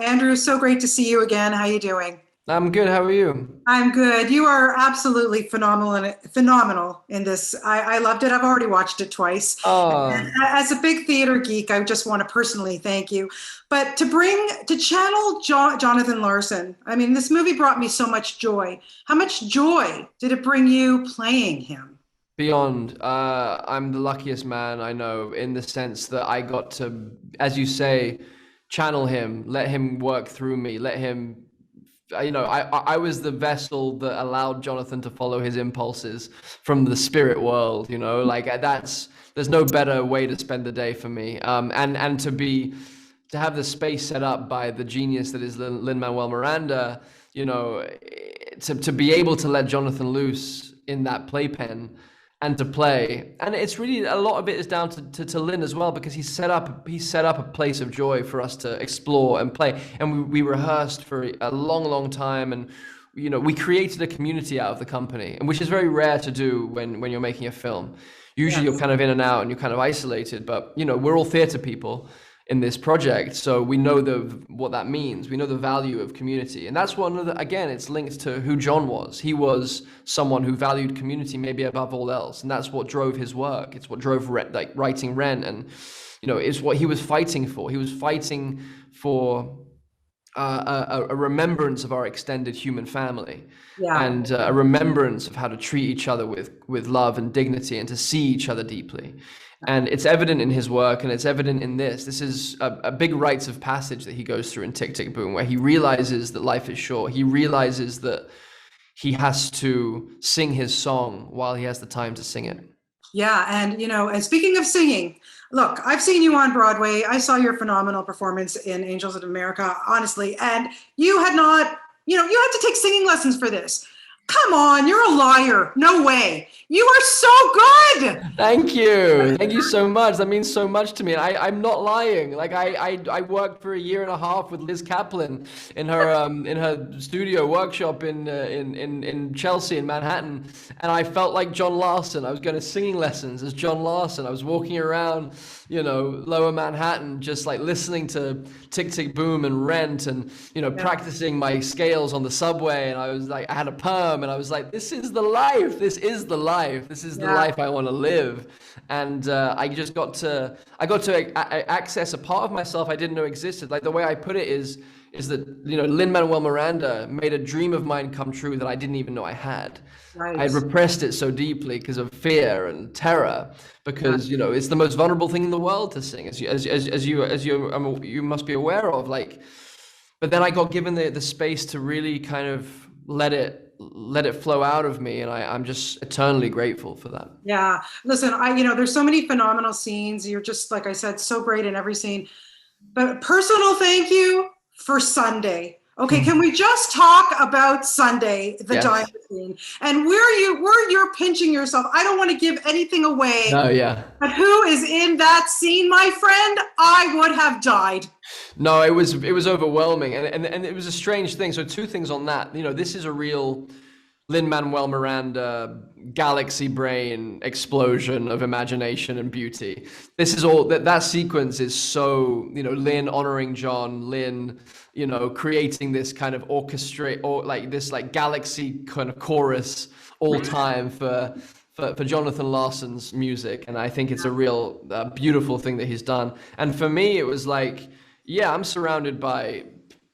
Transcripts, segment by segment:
Andrew, so great to see you again. How you doing? I'm good. How are you? I'm good. You are absolutely phenomenal in this. I loved it. I've already watched it twice. And Oh, as a big theater geek, I just want to personally thank you. But to channel Jonathan Larson, I mean, this movie brought me so much joy. How much joy did it bring you playing him? beyond. I'm the luckiest man I know in the sense that I got to, as you say, channel him, let him work through me, let him. I was the vessel that allowed Jonathan to follow his impulses from the spirit world. There's no better way to spend the day for me. And to have the space set up by the genius that is Lin Manuel Miranda. To be able to let Jonathan loose in that playpen and to play. And it's really a lot of it is down to Lin as well, because he set up a place of joy for us to explore and play. And we rehearsed for a long time, and we created a community out of the company, and which is very rare to do when you're making a film. Usually you're Yes. kind of in and out and you're kind of isolated, but we're all theater people in this project, so we know what that means. We know the value of community, and that's one of the, again, it's linked to who John was. He was someone who valued community maybe above all else, and that's what drove his work. It's what drove writing Rent, and it's what he was fighting for. He was fighting for a remembrance of our extended human family, Yeah. and a remembrance of how to treat each other with love and dignity, and to see each other deeply. And it's evident in his work, and it's evident in this. This is a big rites of passage that he goes through in Tick, Tick, Boom, where he realizes that life is short. He realizes that he has to sing his song while he has the time to sing it. Yeah, and speaking of singing, look, I've seen you on Broadway. I saw your phenomenal performance in Angels in America, honestly, and you had not, you had to take singing lessons for this. Come on, you're a liar. No way. You are so good. Thank you. Thank you so much. That means so much to me. I'm not lying. Like I worked for a year and a half with Liz Kaplan in her studio workshop in Chelsea in Manhattan, and I felt like John Larson. I was going to singing lessons as John Larson. I was walking around, lower Manhattan, just like listening to Tick Tick Boom and Rent, and practicing my scales on the subway. And I was like, I had a perm, and I was like, this is the life. This is the life. This is the Yeah. life I want to live. And I got to access a part of myself I didn't know existed. Like, the way I put it is that Lin Manuel Miranda made a dream of mine come true that I didn't even know I had. I Right. had repressed it so deeply because of fear and terror, because it's the most vulnerable thing in the world to sing, as you must be aware of. Like, but then I got given the space to really kind of let it flow out of me, and I'm just eternally grateful for that. Yeah. Listen, there's so many phenomenal scenes. You're just, like I said, so great in every scene. But personal thank you for Sunday. Okay, can we just talk about Sunday, the Yes. diamond scene, and where you're pinching yourself? I don't want to give anything away, No, yeah. but who is in that scene, my friend? I would have died. No, it was overwhelming, and it was a strange thing. So two things on that. This is a real Lin Manuel Miranda galaxy brain explosion of imagination and beauty. This is all that sequence is so, Lin honoring John, Lin, creating this kind of orchestrate, or like this like galaxy kind of chorus all time for Jonathan Larson's music. And I think it's a real beautiful thing that he's done. And for me, it was like, yeah, I'm surrounded by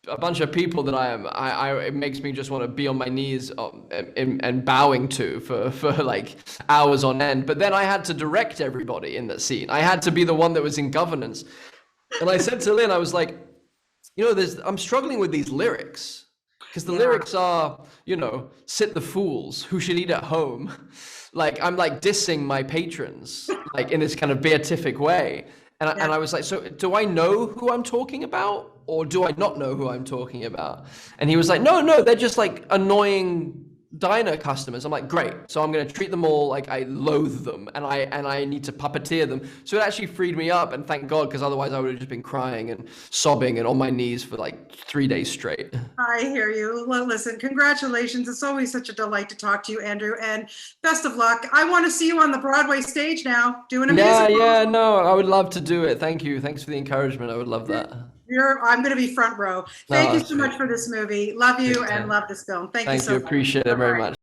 a bunch of people that it makes me just want to be on my knees, and bowing to for like hours on end. But then I had to direct everybody in that scene. I had to be the one that was in governance. And I said to Lynn, I was like, I'm struggling with these lyrics, because the Yeah. lyrics are, sit the fools who should eat at home. Like, I'm like dissing my patrons, like in this kind of beatific way. And I was like, so do I know who I'm talking about, or do I not know who I'm talking about? And he was like, no, they're just like annoying diner customers. I'm like, great. So I'm going to treat them all like I loathe them, and I need to puppeteer them. So it actually freed me up, and thank God, because otherwise I would have just been crying and sobbing and on my knees for like 3 days straight. I hear you. Well, listen, congratulations. It's always such a delight to talk to you, Andrew, and best of luck. I want to see you on the Broadway stage now, doing a Yeah, musical. yeah, no, I would love to do it. Thank you. Thanks for the encouragement. I would love that. I'm going to be front row. Thank you so much for this movie. Love you and love this film. Thank you Thank so you. much. Appreciate it very much.